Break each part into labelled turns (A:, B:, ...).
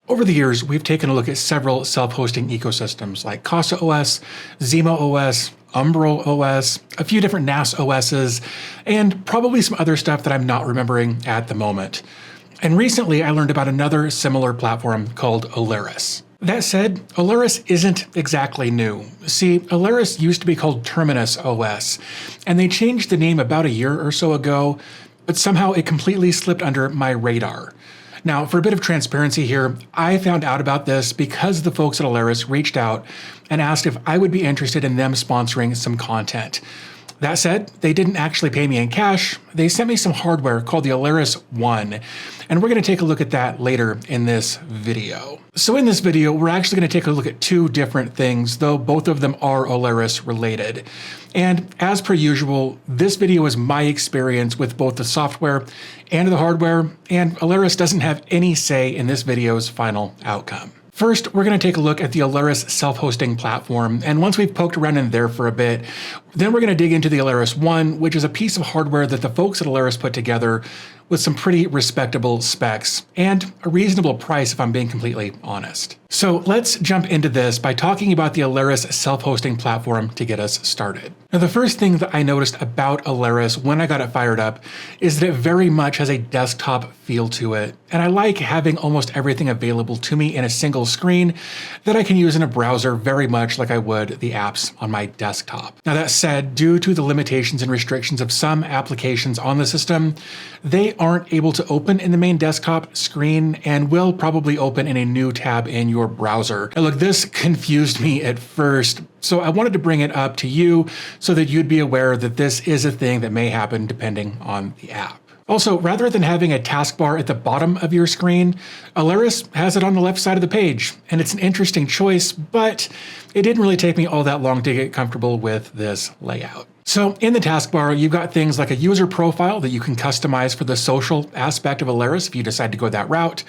A: Over the years, we've taken a look at several self-hosting ecosystems like Casa OS, Zima OS, Umbral OS, a few different NAS OSs, and probably some other stuff that I'm not remembering at the moment. And recently, I learned about another similar platform called Olares. That said, Olares isn't exactly new. See, Olares used to be called TerminusOS, and they changed the name about a year or so ago, but somehow it completely slipped under my radar. Now, for a bit of transparency here, I found out about this because the folks at Olares reached out and asked if I would be interested in them sponsoring some content. That said, they didn't actually pay me in cash. They sent me some hardware called the Olares One, and we're going to take a look at that later in this video. So in this video, we're actually going to take a look at two different things, though both of them are Olares related. And as per usual, this video is my experience with both the software and the hardware, and Olares doesn't have any say in this video's final outcome. First, we're going to take a look at the Olares self-hosting platform, and once we've poked around in there for a bit, then we're going to dig into the Olares One, which is a piece of hardware that the folks at Olares put together with some pretty respectable specs and a reasonable price if I'm being completely honest. So let's jump into this by talking about the Olares self-hosting platform to get us started. Now, the first thing that I noticed about Olares when I got it fired up is that it very much has a desktop feel to it, and I like having almost everything available to me in a single screen that I can use in a browser very much like I would the apps on my desktop. Now, that said, due to the limitations and restrictions of some applications on the system, they aren't able to open in the main desktop screen and will probably open in a new tab in your browser. Now look, this confused me at first, so I wanted to bring it up to you so that you'd be aware that this is a thing that may happen depending on the app. Also, rather than having a taskbar at the bottom of your screen, Olares has it on the left side of the page, and it's an interesting choice, but it didn't really take me all that long to get comfortable with this layout. So in the taskbar, you've got things like a user profile that you can customize for the social aspect of Olares if you decide to go that route.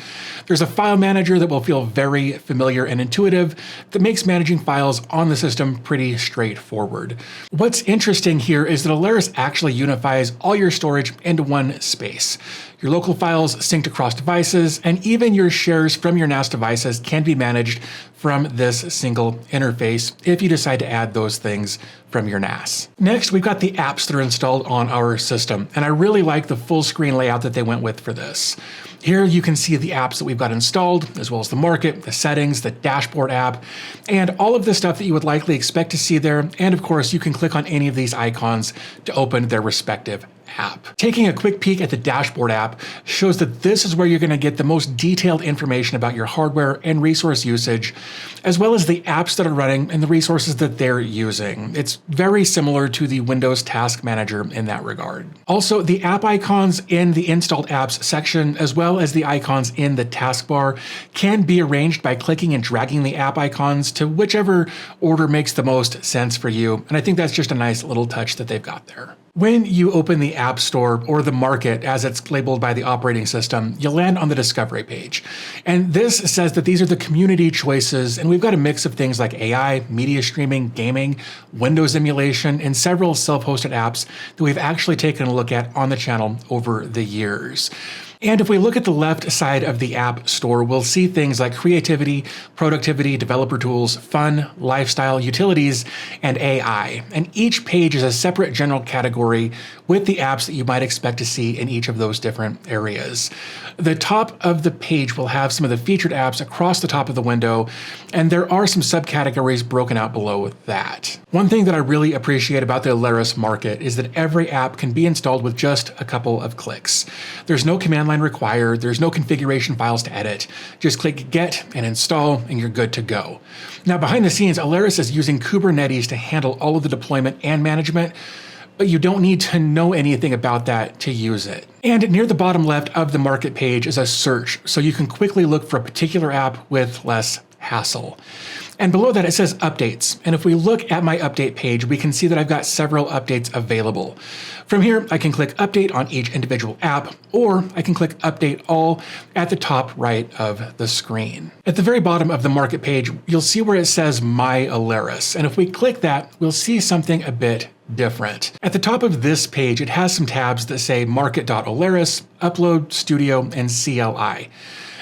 A: There's a file manager that will feel very familiar and intuitive that makes managing files on the system pretty straightforward. What's interesting here is that Olares actually unifies all your storage into one space. Your local files synced across devices, and even your shares from your NAS devices can be managed from this single interface if you decide to add those things from your NAS. Next, we've got the apps that are installed on our system, and I really like the full screen layout that they went with for this. Here you can see the apps that we've got installed, as well as the market, the settings, the dashboard app, and all of the stuff that you would likely expect to see there. And of course, you can click on any of these icons to open their respective app. Taking a quick peek at the dashboard app shows that this is where you're going to get the most detailed information about your hardware and resource usage, as well as the apps that are running and the resources that they're using. It's very similar to the Windows Task Manager in that regard. Also, the app icons in the installed apps section, as well as the icons in the taskbar, can be arranged by clicking and dragging the app icons to whichever order makes the most sense for you. And I think that's just a nice little touch that they've got there. When you open the App Store, or the market as it's labeled by the operating system, you'll land on the Discovery page. And this says that these are the community choices, and we've got a mix of things like AI, media streaming, gaming, Windows emulation, and several self-hosted apps that we've actually taken a look at on the channel over the years. And if we look at the left side of the App Store, we'll see things like creativity, productivity, developer tools, fun, lifestyle, utilities, and AI. And each page is a separate general category with the apps that you might expect to see in each of those different areas. The top of the page will have some of the featured apps across the top of the window, and there are some subcategories broken out below that. One thing that I really appreciate about the Olares market is that every app can be installed with just a couple of clicks. There's no command line required, there's no configuration files to edit. Just click Get and Install, and you're good to go. Now, behind the scenes, Olares is using Kubernetes to handle all of the deployment and management, but you don't need to know anything about that to use it. And near the bottom left of the market page is a search, so you can quickly look for a particular app with less hassle. And below that it says updates. And if we look at my update page, we can see that I've got several updates available. From here, I can click update on each individual app, or I can click update all at the top right of the screen. At the very bottom of the market page, you'll see where it says My Olares. And if we click that, we'll see something a bit different. At the top of this page, it has some tabs that say Market.Olares, Upload, Studio, and CLI.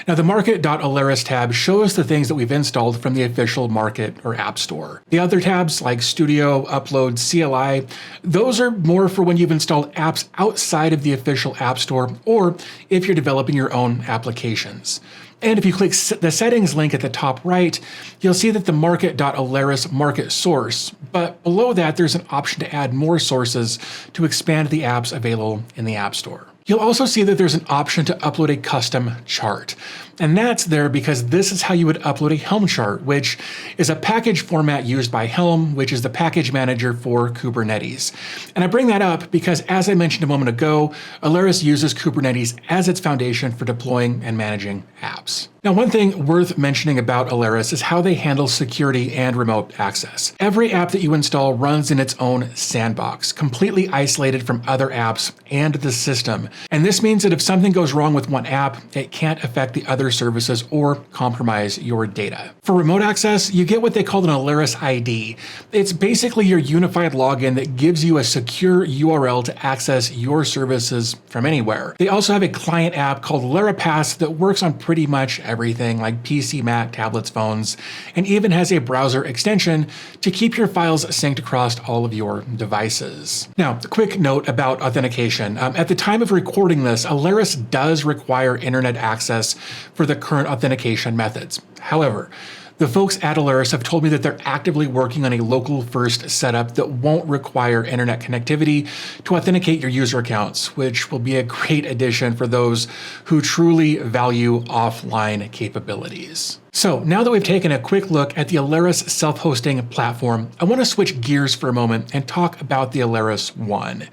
A: Now the market.olares tab shows the things that we've installed from the official market or app store. The other tabs like Studio, Upload, CLI, those are more for when you've installed apps outside of the official app store or if you're developing your own applications. And if you click the settings link at the top right, you'll see that the market.olares market source, but below that there's an option to add more sources to expand the apps available in the App Store. You'll also see that there's an option to upload a custom chart. And that's there because this is how you would upload a Helm chart, which is a package format used by Helm, which is the package manager for Kubernetes. And I bring that up because, as I mentioned a moment ago, Olares uses Kubernetes as its foundation for deploying and managing apps. Now, one thing worth mentioning about Olares is how they handle security and remote access. Every app that you install runs in its own sandbox, completely isolated from other apps and the system. And this means that if something goes wrong with one app, it can't affect the other services or compromise your data. For remote access, you get what they call an Olares ID. It's basically your unified login that gives you a secure URL to access your services from anywhere. They also have a client app called LaraPass that works on pretty much everything like PC, Mac, tablets, phones, and even has a browser extension to keep your files synced across all of your devices. Now, a quick note about authentication. At the time of recording this, Olares does require internet access for the current authentication methods. However, the folks at Olares have told me that they're actively working on a local first setup that won't require internet connectivity to authenticate your user accounts, which will be a great addition for those who truly value offline capabilities. So now that we've taken a quick look at the Olares self-hosting platform, I want to switch gears for a moment and talk about the Olares One.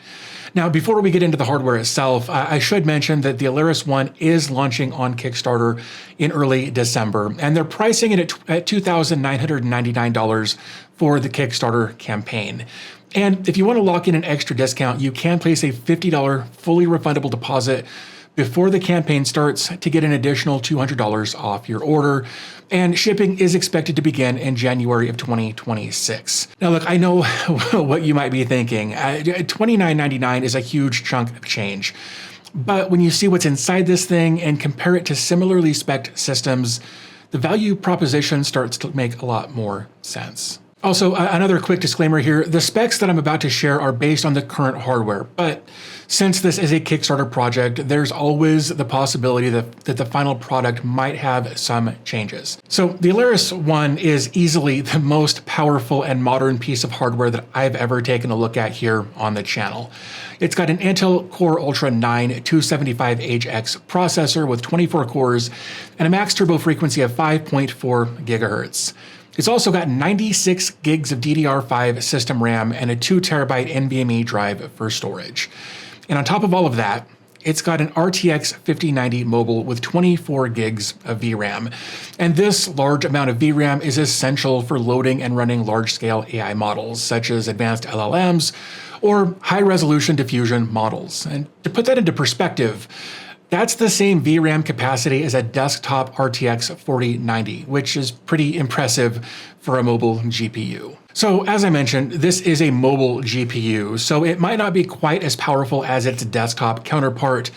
A: Now, before we get into the hardware itself, I should mention that the Olares One is launching on Kickstarter in early December, and they're pricing it at $2,999 for the Kickstarter campaign. And if you want to lock in an extra discount, you can place a $50 fully refundable deposit before the campaign starts to get an additional $200 off your order, and shipping is expected to begin in January of 2026. Now look, I know what you might be thinking. $29.99 is a huge chunk of change, but when you see what's inside this thing and compare it to similarly spec'd systems, the value proposition starts to make a lot more sense. Also, another quick disclaimer here, the specs that I'm about to share are based on the current hardware, but since this is a Kickstarter project, there's always the possibility that the final product might have some changes. So the Olares One is easily the most powerful and modern piece of hardware that I've ever taken a look at here on the channel. It's got an Intel Core Ultra 9 275HX processor with 24 cores and a max turbo frequency of 5.4 gigahertz. It's also got 96 gigs of DDR5 system RAM and a 2 terabyte NVMe drive for storage. And on top of all of that, it's got an RTX 5090 mobile with 24 gigs of VRAM. And this large amount of VRAM is essential for loading and running large-scale AI models, such as advanced LLMs or high-resolution diffusion models. And to put that into perspective, that's the same VRAM capacity as a desktop RTX 4090, which is pretty impressive for a mobile GPU. So as I mentioned, this is a mobile GPU, so it might not be quite as powerful as its desktop counterpart,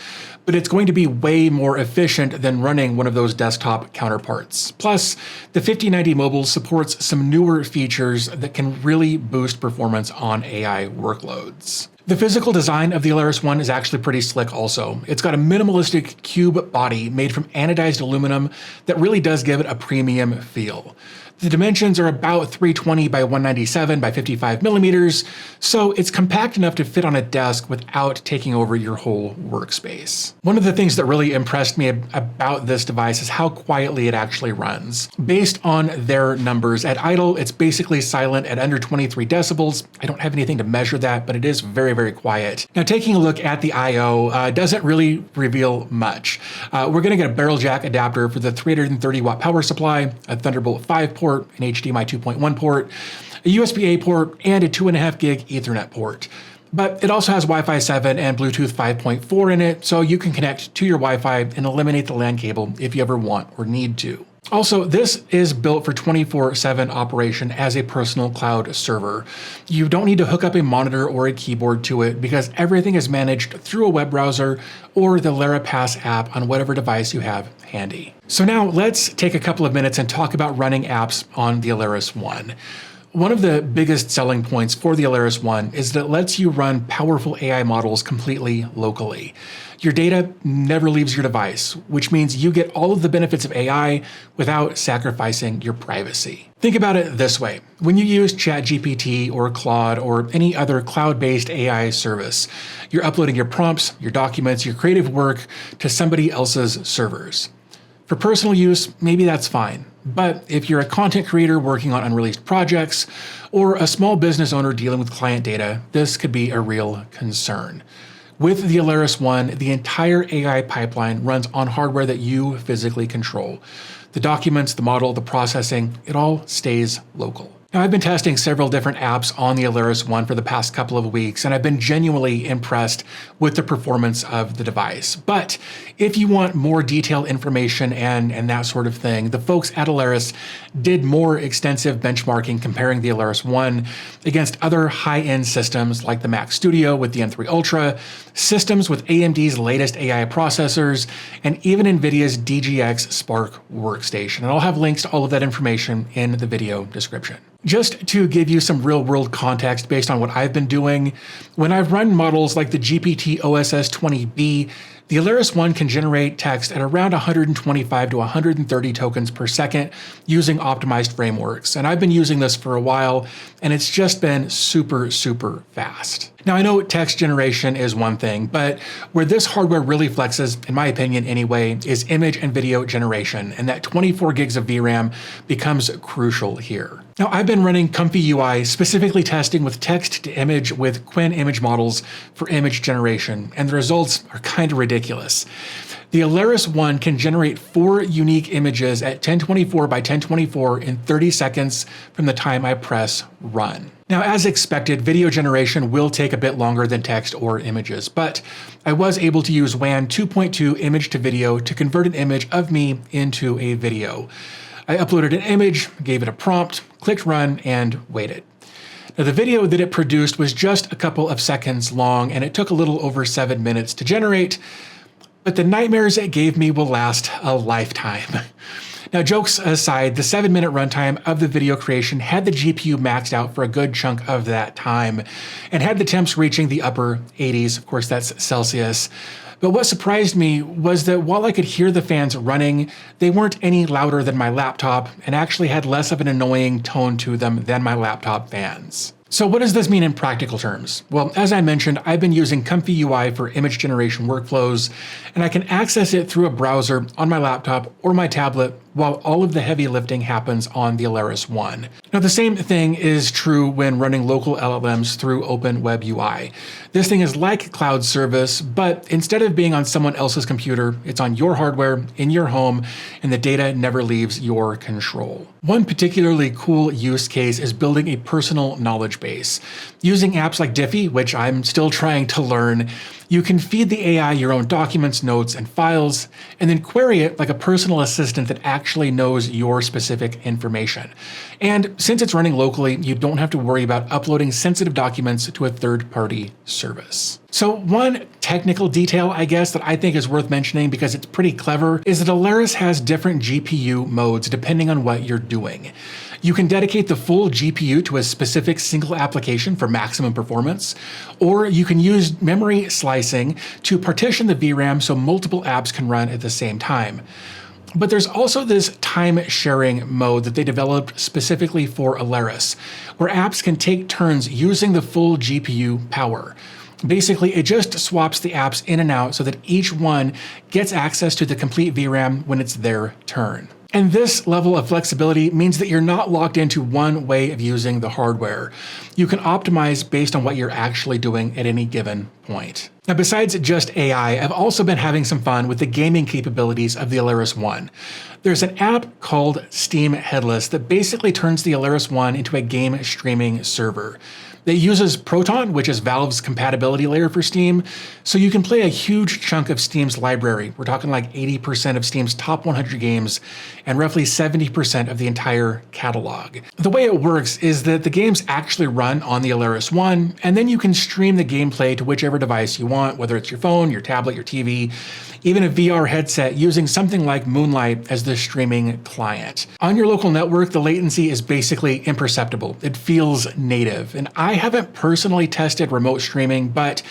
A: but it's going to be way more efficient than running one of those desktop counterparts. Plus, the 5090 mobile supports some newer features that can really boost performance on AI workloads. The physical design of the Olares One is actually pretty slick also. It's got a minimalistic cube body made from anodized aluminum that really does give it a premium feel. The dimensions are about 320 by 197 by 55 millimeters, so it's compact enough to fit on a desk without taking over your whole workspace. One of the things that really impressed me about this device is how quietly it actually runs. Based on their numbers, at idle, it's basically silent at under 23 decibels. I don't have anything to measure that, but it is very, very quiet. Now, taking a look at the I/O doesn't really reveal much. We're going to get a barrel jack adapter for the 330 watt power supply, a Thunderbolt 5 port, an HDMI 2.1 port, a USB-A port, and a 2.5 gig Ethernet port. But it also has Wi-Fi 7 and Bluetooth 5.4 in it, so you can connect to your Wi-Fi and eliminate the LAN cable if you ever want or need to. Also, this is built for 24/7 operation as a personal cloud server. You don't need to hook up a monitor or a keyboard to it because everything is managed through a web browser or the LaraPass app on whatever device you have handy. So now let's take a couple of minutes and talk about running apps on the Olares One. One of the biggest selling points for the Olares One is that it lets you run powerful AI models completely locally. Your data never leaves your device, which means you get all of the benefits of AI without sacrificing your privacy. Think about it this way. When you use ChatGPT or Claude or any other cloud-based AI service, you're uploading your prompts, your documents, your creative work to somebody else's servers. For personal use, maybe that's fine. But if you're a content creator working on unreleased projects or a small business owner dealing with client data, this could be a real concern. With the Olares One, the entire AI pipeline runs on hardware that you physically control. The documents, the model, the processing, it all stays local. Now, I've been testing several different apps on the Olares One for the past couple of weeks, and I've been genuinely impressed with the performance of the device. But if you want more detailed information and that sort of thing, the folks at Olares did more extensive benchmarking comparing the Olares One against other high-end systems like the Mac Studio with the M3 Ultra, systems with AMD's latest AI processors, and even NVIDIA's DGX Spark workstation. And I'll have links to all of that information in the video description. Just to give you some real-world context based on what I've been doing, when I've run models like the GPT-OSS20B, the Olares One can generate text at around 125 to 130 tokens per second using optimized frameworks. And I've been using this for a while, and it's just been super fast. Now, I know text generation is one thing, but where this hardware really flexes, in my opinion anyway, is image and video generation, and that 24 gigs of VRAM becomes crucial here. Now, I've been running Comfy UI, specifically testing with text to image with Qwen image models for image generation, and the results are kind of ridiculous. The Olares One can generate 4 unique images at 1024 by 1024 in 30 seconds from the time I press run. Now, as expected, video generation will take a bit longer than text or images, but I was able to use WAN 2.2 image to video to convert an image of me into a video. I uploaded an image, gave it a prompt, clicked run, and waited. Now, the video that it produced was just a couple of seconds long, and it took a little over 7 minutes to generate, but the nightmares it gave me will last a lifetime. Now, jokes aside, the 7-minute runtime of the video creation had the GPU maxed out for a good chunk of that time, and had the temps reaching the upper 80s, of course that's Celsius. But what surprised me was that while I could hear the fans running, they weren't any louder than my laptop and actually had less of an annoying tone to them than my laptop fans. So what does this mean in practical terms? Well, as I mentioned, I've been using Comfy UI for image generation workflows, and I can access it through a browser on my laptop or my tablet while all of the heavy lifting happens on the Olares One. Now, the same thing is true when running local LLMs through Open Web UI. This thing is like cloud service, but instead of being on someone else's computer, it's on your hardware, in your home, and the data never leaves your control. One particularly cool use case is building a personal knowledge base. Using apps like Diffie, which I'm still trying to learn, you can feed the AI your own documents, notes, and files, and then query it like a personal assistant that actually knows your specific information. And since it's running locally, you don't have to worry about uploading sensitive documents to a third-party service. So one technical detail, I guess, that I think is worth mentioning because it's pretty clever is that Olares has different GPU modes depending on what you're doing. You can dedicate the full GPU to a specific single application for maximum performance, or you can use memory slicing to partition the VRAM so multiple apps can run at the same time. But there's also this time sharing mode that they developed specifically for Olares, where apps can take turns using the full GPU power. Basically, it just swaps the apps in and out so that each one gets access to the complete VRAM when it's their turn. And this level of flexibility means that you're not locked into one way of using the hardware. You can optimize based on what you're actually doing at any given point. Now, besides just AI, I've also been having some fun with the gaming capabilities of the Olares One. There's an app called Steam Headless that basically turns the Olares One into a game streaming server. It uses Proton, which is Valve's compatibility layer for Steam, so you can play a huge chunk of Steam's library. We're talking like 80% of Steam's top 100 games and roughly 70% of the entire catalog. The way it works is that the games actually run on the Olares One, and then you can stream the gameplay to whichever device you want, whether it's your phone, your tablet, your TV, even a VR headset using something like Moonlight as the streaming client. On your local network, the latency is basically imperceptible. It feels native, and I haven't personally tested remote streaming, but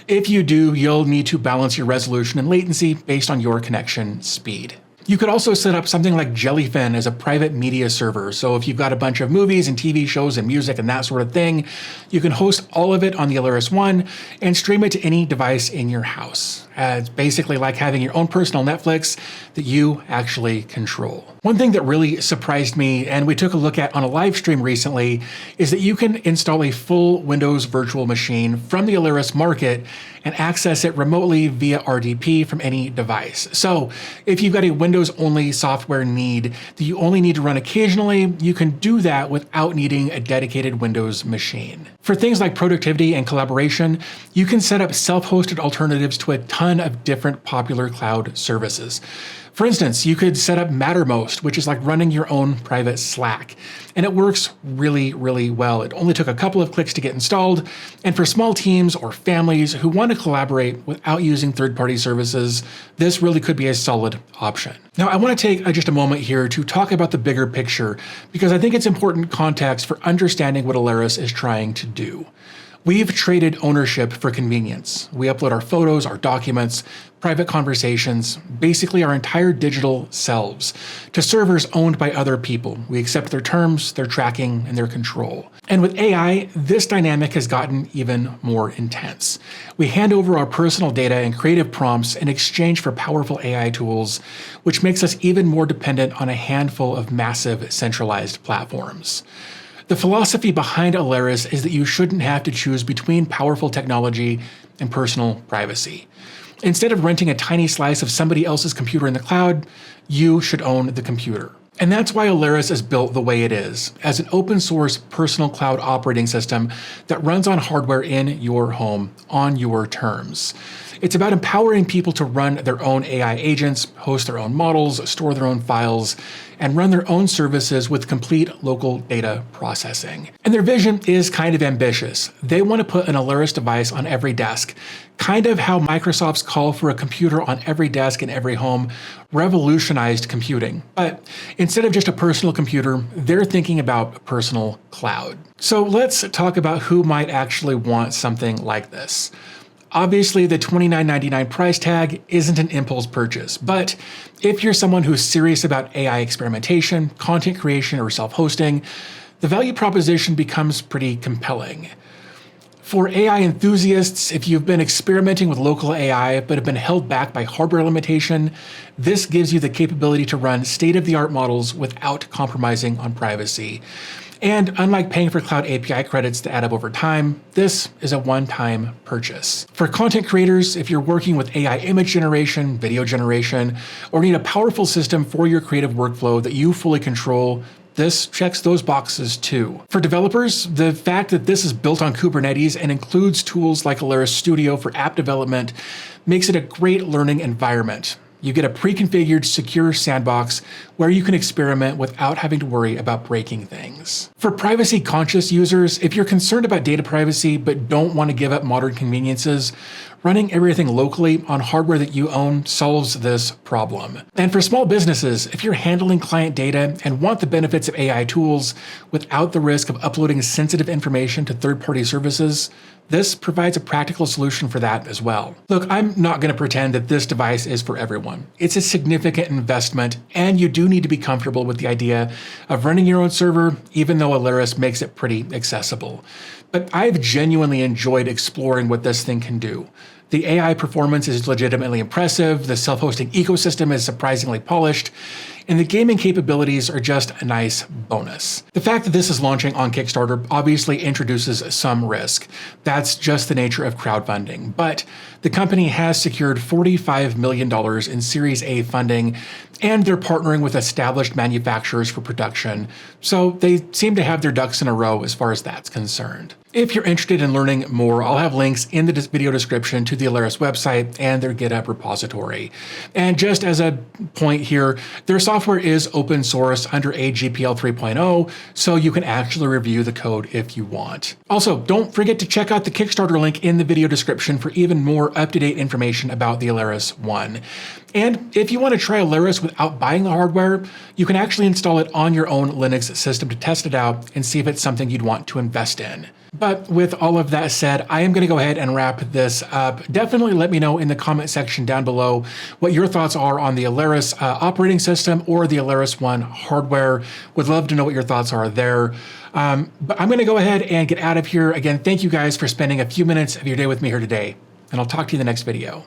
A: if you do, you'll need to balance your resolution and latency based on your connection speed. You could also set up something like Jellyfin as a private media server. So if you've got a bunch of movies and TV shows and music and that sort of thing, you can host all of it on the Olares One and stream it to any device in your house. It's basically like having your own personal Netflix that you actually control. One thing that really surprised me, and we took a look at on a live stream recently, is that you can install a full Windows virtual machine from the Olares market and access it remotely via RDP from any device. So if you've got a Windows-only software need that you only need to run occasionally, you can do that without needing a dedicated Windows machine. For things like productivity and collaboration, you can set up self-hosted alternatives to a ton of different popular cloud services. For instance, you could set up Mattermost, which is like running your own private Slack, and it works really, really well. It only took a couple of clicks to get installed, and for small teams or families who want to collaborate without using third-party services, this really could be a solid option. Now, I want to take just a moment here to talk about the bigger picture, because I think it's important context for understanding what Olares is trying to do. We've traded ownership for convenience. We upload our photos, our documents, private conversations, basically our entire digital selves, to servers owned by other people. We accept their terms, their tracking, and their control. And with AI, this dynamic has gotten even more intense. We hand over our personal data and creative prompts in exchange for powerful AI tools, which makes us even more dependent on a handful of massive centralized platforms. The philosophy behind Olares is that you shouldn't have to choose between powerful technology and personal privacy. Instead of renting a tiny slice of somebody else's computer in the cloud, you should own the computer. And that's why Olares is built the way it is, as an open source personal cloud operating system that runs on hardware in your home on your terms. It's about empowering people to run their own AI agents, host their own models, store their own files, and run their own services with complete local data processing. And their vision is kind of ambitious. They want to put an Olares device on every desk, kind of how Microsoft's call for a computer on every desk in every home revolutionized computing. But instead of just a personal computer, they're thinking about a personal cloud. So let's talk about who might actually want something like this. Obviously, the $29.99 price tag isn't an impulse purchase, but if you're someone who's serious about AI experimentation, content creation, or self-hosting, the value proposition becomes pretty compelling. For AI enthusiasts, if you've been experimenting with local AI but have been held back by hardware limitation, this gives you the capability to run state-of-the-art models without compromising on privacy. And unlike paying for cloud API credits to add up over time, this is a one-time purchase. For content creators, if you're working with AI image generation, video generation, or need a powerful system for your creative workflow that you fully control, this checks those boxes too. For developers, the fact that this is built on Kubernetes and includes tools like Olares Studio for app development makes it a great learning environment. You get a pre-configured, secure sandbox where you can experiment without having to worry about breaking things. For privacy-conscious users, if you're concerned about data privacy but don't want to give up modern conveniences, running everything locally on hardware that you own solves this problem. And for small businesses, if you're handling client data and want the benefits of AI tools without the risk of uploading sensitive information to third-party services, this provides a practical solution for that as well. Look, I'm not going to pretend that this device is for everyone. It's a significant investment, and you do need to be comfortable with the idea of running your own server, even though Olares makes it pretty accessible. But I've genuinely enjoyed exploring what this thing can do. The AI performance is legitimately impressive, the self-hosting ecosystem is surprisingly polished, and the gaming capabilities are just a nice bonus. The fact that this is launching on Kickstarter obviously introduces some risk. That's just the nature of crowdfunding, but the company has secured $45 million in Series A funding, and they're partnering with established manufacturers for production, so they seem to have their ducks in a row as far as that's concerned. If you're interested in learning more, I'll have links in the video description to the Olares website and their GitHub repository. And just as a point here, their software is open source under AGPL 3.0, so you can actually review the code if you want. Also, don't forget to check out the Kickstarter link in the video description for even more up-to-date information about the Olares One. And if you want to try Olares without buying the hardware, you can actually install it on your own Linux system to test it out and see if it's something you'd want to invest in. But with all of that said, I am going to go ahead and wrap this up. Definitely let me know in the comment section down below what your thoughts are on the Olares operating system or the Olares One hardware. Would love to know what your thoughts are there. But I'm going to go ahead and get out of here. Again, thank you guys for spending a few minutes of your day with me here today, and I'll talk to you in the next video.